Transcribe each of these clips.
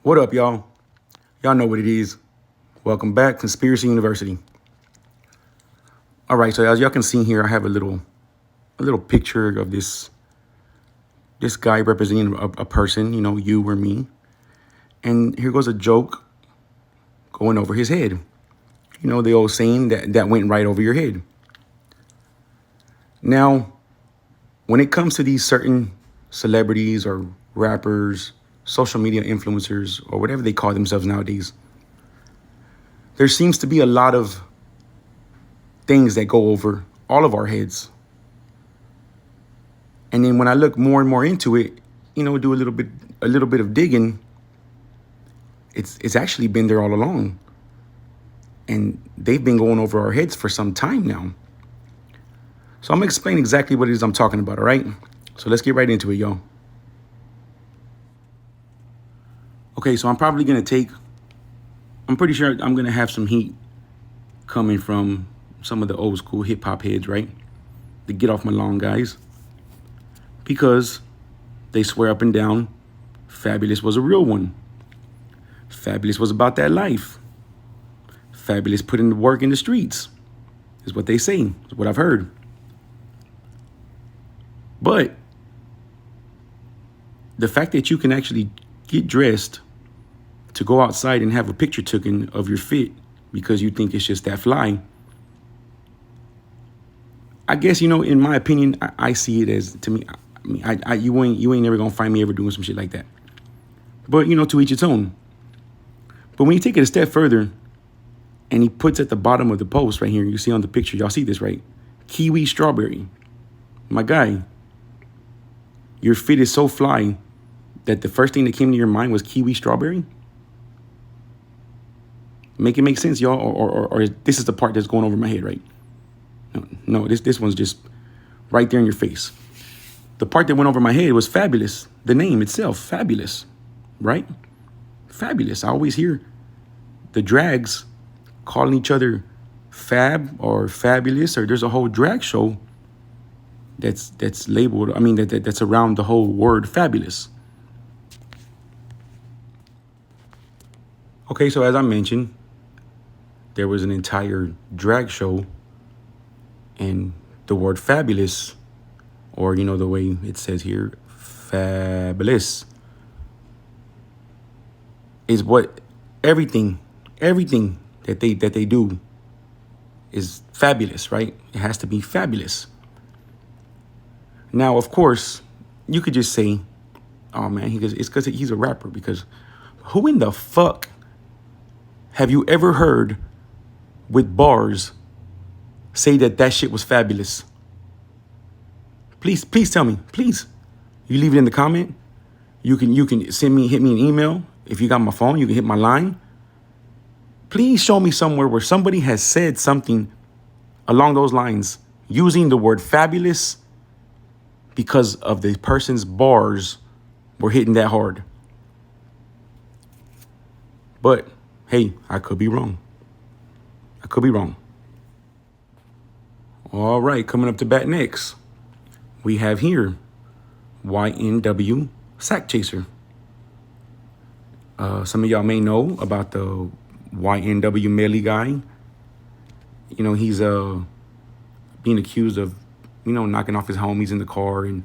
What up, y'all? Y'all know what it is. Welcome back, Conspiracy University. All right, so as y'all can see here, I have a little picture of this guy representing a person, you or me. And here goes a joke going over his head. The old saying that went right over your head. Now, when it comes to these certain celebrities or rappers, social media influencers, or whatever they call themselves nowadays, there seems to be a lot of things that go over all of our heads. And then when I look more and more into it, do a little bit of digging, it's actually been there all along. And they've been going over our heads for some time now. So I'm gonna explain exactly what it is I'm talking about, all right? So let's get right into it, y'all. Okay, so I'm pretty sure I'm gonna have some heat coming from some of the old school hip hop heads, right? The get off my lawn guys. Because they swear up and down Fabulous was a real one. Fabulous was about that life. Fabulous put in the work in the streets, is what they say, is what I've heard. But the fact that you can actually get dressed to go outside and have a picture taken of your fit because you think it's just that fly, I guess, in my opinion, I see it as, to me, you ain't never gonna find me ever doing some shit like that. But, to each its own. But when you take it a step further, and he puts at the bottom of the post right here, you see on the picture, y'all see this, right? Kiwi strawberry. My guy, your fit is so fly that the first thing that came to your mind was kiwi strawberry? Make it make sense, y'all, or this is the part that's going over my head, right? No, this one's just right there in your face. The part that went over my head was Fabulous. The name itself, Fabulous, right? Fabulous. I always hear the drags calling each other Fab or Fabulous, or there's a whole drag show that's labeled, that's around the whole word fabulous. Okay, so as I mentioned, there was an entire drag show, and the word fabulous, or the way it says here, fabulous, is what everything that they do is fabulous, right? It has to be fabulous. Now, of course, you could just say, oh man, it's because he's a rapper, because who in the fuck have you ever heard with bars say that shit was fabulous? Please tell me, please. You leave it in the comment. You can hit me an email. If you got my phone, you can hit my line. Please show me somewhere where somebody has said something along those lines using the word fabulous because of the person's bars were hitting that hard. But hey, I could be wrong. All right, coming up to bat next, we have here YNW Sack Chaser. Some of y'all may know about the YNW Melly guy. He's being accused of, knocking off his homies in the car. And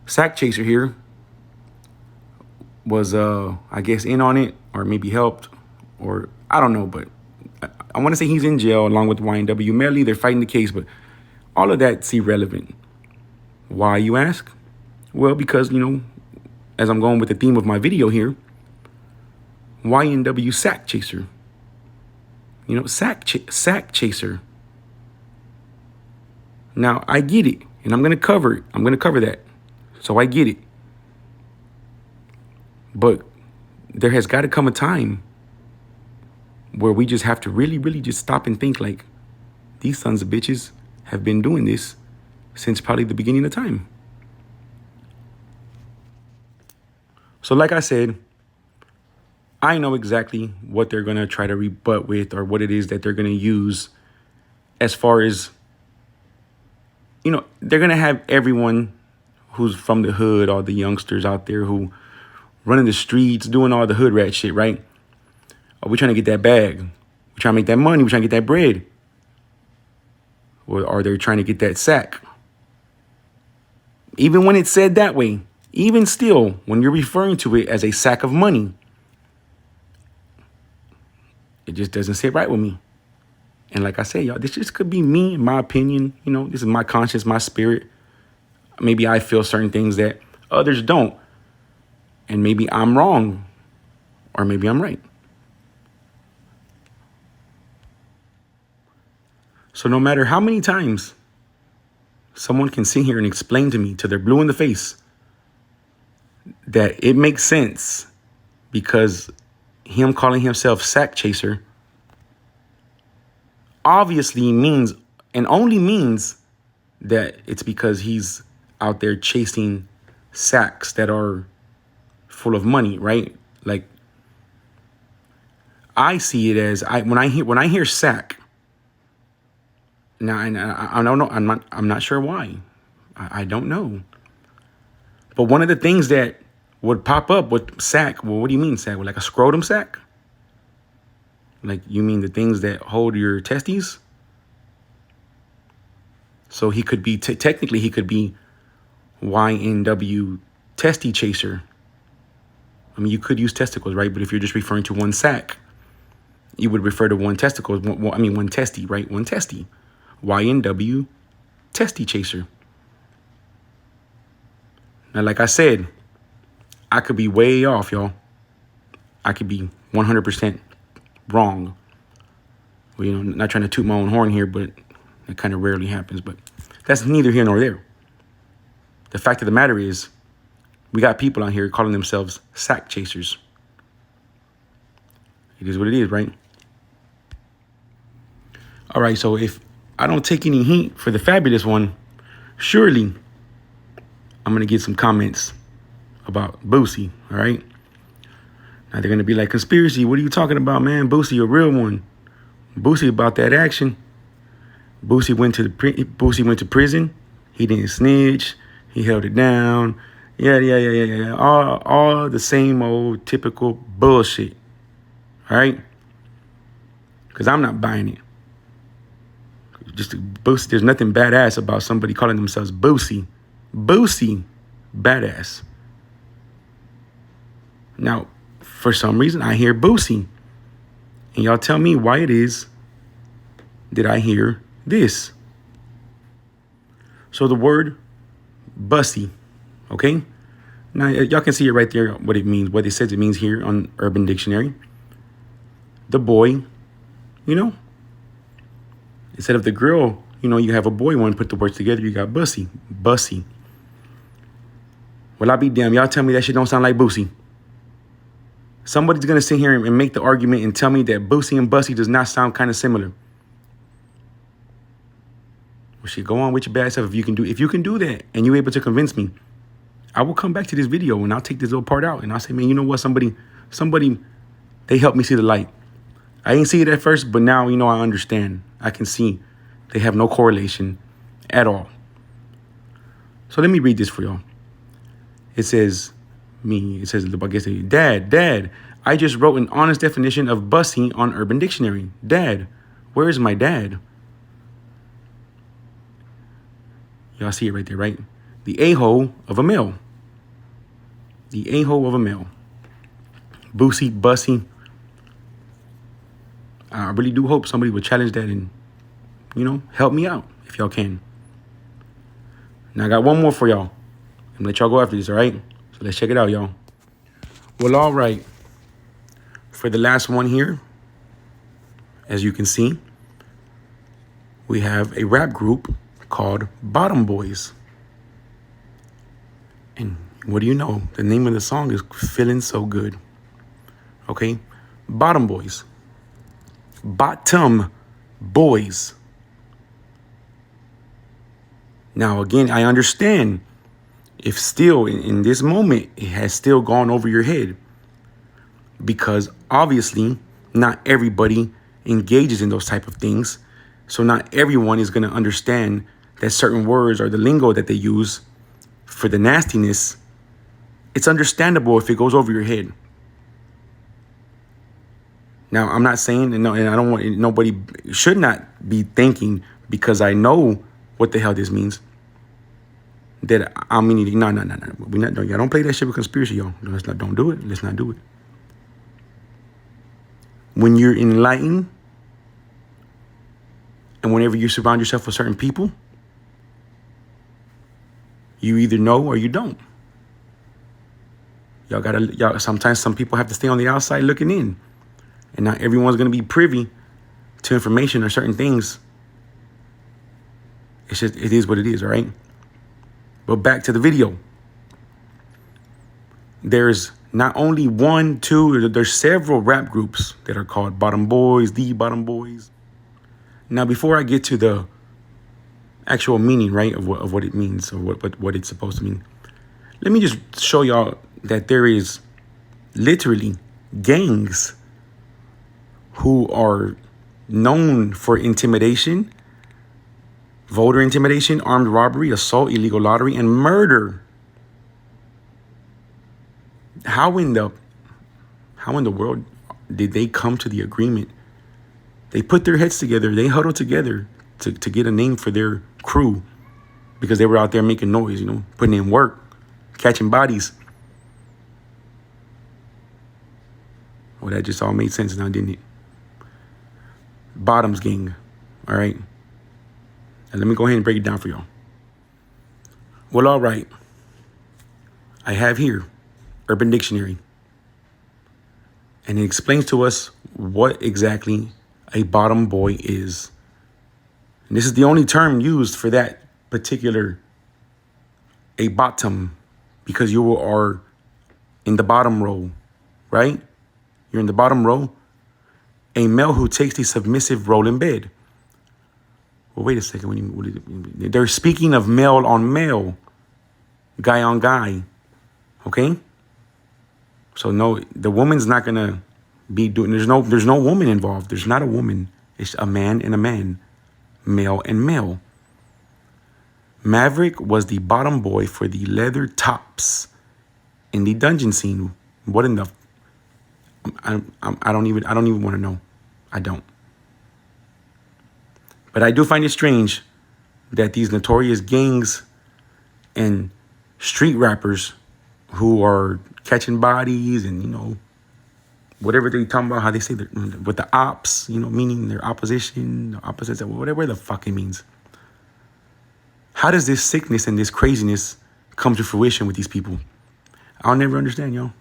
Sack Chaser here was, I guess, in on it, or maybe helped, or I don't know, but I want to say he's in jail along with YNW Melly. They're fighting the case, but all of that's irrelevant. Why, you ask? Well, because, as I'm going with the theme of my video here, YNW Sack Chaser. Sack Chaser. Now, I get it, and I'm going to cover it. I'm going to cover that. So I get it. But there has got to come a time where we just have to really, really just stop and think, like, these sons of bitches have been doing this since probably the beginning of time. So like I said, I know exactly what they're going to try to rebut with, or what it is that they're going to use as far as, they're going to have everyone who's from the hood, all the youngsters out there who running the streets, doing all the hood rat shit, right? Are we trying to get that bag? We trying to make that money. We trying to get that bread. Or are they trying to get that sack? Even when it's said that way, even still, when you're referring to it as a sack of money, it just doesn't sit right with me. And like I said, y'all, this just could be me, in my opinion. You know, this is my conscience, my spirit. Maybe I feel certain things that others don't. And maybe I'm wrong, or maybe I'm right. So no matter how many times someone can sit here and explain to me till they're blue in the face that it makes sense because him calling himself sack chaser obviously means and only means that it's because he's out there chasing sacks that are full of money, right? Like, I see it as when I hear sack. Now, and I don't know. I'm not sure why. I don't know. But one of the things that would pop up with sack. Well, what do you mean sack? Like a scrotum sack? Like, you mean the things that hold your testes? So he could be technically he could be YNW testy chaser. I mean, you could use testicles, right? But if you're just referring to one sack, you would refer to one testicle. One testy, right? One testy. YNW testy chaser. Now, like I said, I could be way off, y'all. I could be 100% wrong. Well, you know, not trying to toot my own horn here, but it kind of rarely happens. But that's neither here nor there. The fact of the matter is, we got people out here calling themselves sack chasers. It is what it is, right? All right, so if I don't take any heat for the fabulous one, surely I'm going to get some comments about Boosie, all right? Now they're going to be like, conspiracy, what are you talking about, man? Boosie, a real one. Boosie about that action. Boosie went to prison. He didn't snitch. He held it down. Yeah. All the same old typical bullshit. All right? Because I'm not buying it. Just Boosie, there's nothing badass about somebody calling themselves Boosie. Boosie, badass. Now, for some reason, I hear Boosie. And y'all tell me why it is that I hear this. So the word bussy, okay? Now, y'all can see it right there, what it means, what it says it means here on Urban Dictionary. The boy, you know? Instead of the girl, you know, you have a boy one, put the words together, you got bussy, bussy. Well, I'll be damned. Y'all tell me that shit don't sound like Boosie. Somebody's going to sit here and make the argument and tell me that Boosie and Bussy does not sound kind of similar. Well, shit, go on with your bad stuff if you can do that and you're able to convince me. I will come back to this video and I'll take this little part out and I'll say, man, you know what? Somebody, they helped me see the light. I didn't see it at first, but now, you know, I understand. I can see they have no correlation at all. So let me read this for y'all. It says, Dad, I just wrote an honest definition of bussy on Urban Dictionary. Dad, where is my dad? Y'all see it right there, right? The a-hole of a male. The a-hole of a male. Boosie, bussy. I really do hope somebody would challenge that and, you know, help me out if y'all can. Now, I got one more for y'all. I'm going to let y'all go after this, all right? So let's check it out, y'all. Well, all right. For the last one here, as you can see, we have a rap group called Bottom Boys. And what do you know? The name of the song is Feeling So Good. Okay? Bottom Boys. Bottom Boys. Now, again, I understand if still in this moment, it has still gone over your head because obviously not everybody engages in those type of things. So not everyone is going to understand that certain words or the lingo that they use for the nastiness It's understandable if it goes over your head. Now, I'm not saying, and I don't want, nobody should not be thinking, because I know what the hell this means, that I'm meaning, no. Y'all don't play that shit with conspiracy, y'all. Don't do it. Let's not do it. When you're enlightened, and whenever you surround yourself with certain people, you either know or you don't. Y'all, sometimes some people have to stay on the outside looking in. And not everyone's going to be privy to information or certain things. It's just, it is what it is, all right? But back to the video. There's not only one, two, there's several rap groups that are called Bottom Boys, the Bottom Boys. Now, before I get to the actual meaning, right, of what it means, or what it's supposed to mean, let me just show y'all that there is literally gangs who are known for intimidation, voter intimidation, armed robbery, assault, illegal lottery, and murder. How in the world did they come to the agreement? They put their heads together, they huddled together to get a name for their crew, because they were out there making noise, putting in work, catching bodies. Well, that just all made sense now, didn't it? Bottoms gang, all right? And let me go ahead and break it down for y'all. Well, all right. I have here Urban Dictionary. And it explains to us what exactly a bottom boy is. And this is the only term used for that particular, a bottom, because you are in the bottom row, right? You're in the bottom row. A male who takes the submissive role in bed. Well, wait a second. They're speaking of male on male, guy on guy. Okay? So no, the woman's not gonna be doing. There's no woman involved. There's not a woman. It's a man and a man, male and male. Maverick was the bottom boy for the leather tops in the dungeon scene. What in the? I don't even want to know. I don't. But I do find it strange that these notorious gangs and street rappers who are catching bodies and, whatever they're talking about, how they say with the ops, meaning their opposition, opposites, whatever the fuck it means. How does this sickness and this craziness come to fruition with these people? I'll never understand, y'all.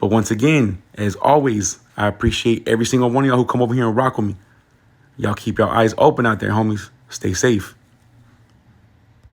But once again, as always, I appreciate every single one of y'all who come over here and rock with me. Y'all keep your eyes open out there, homies. Stay safe.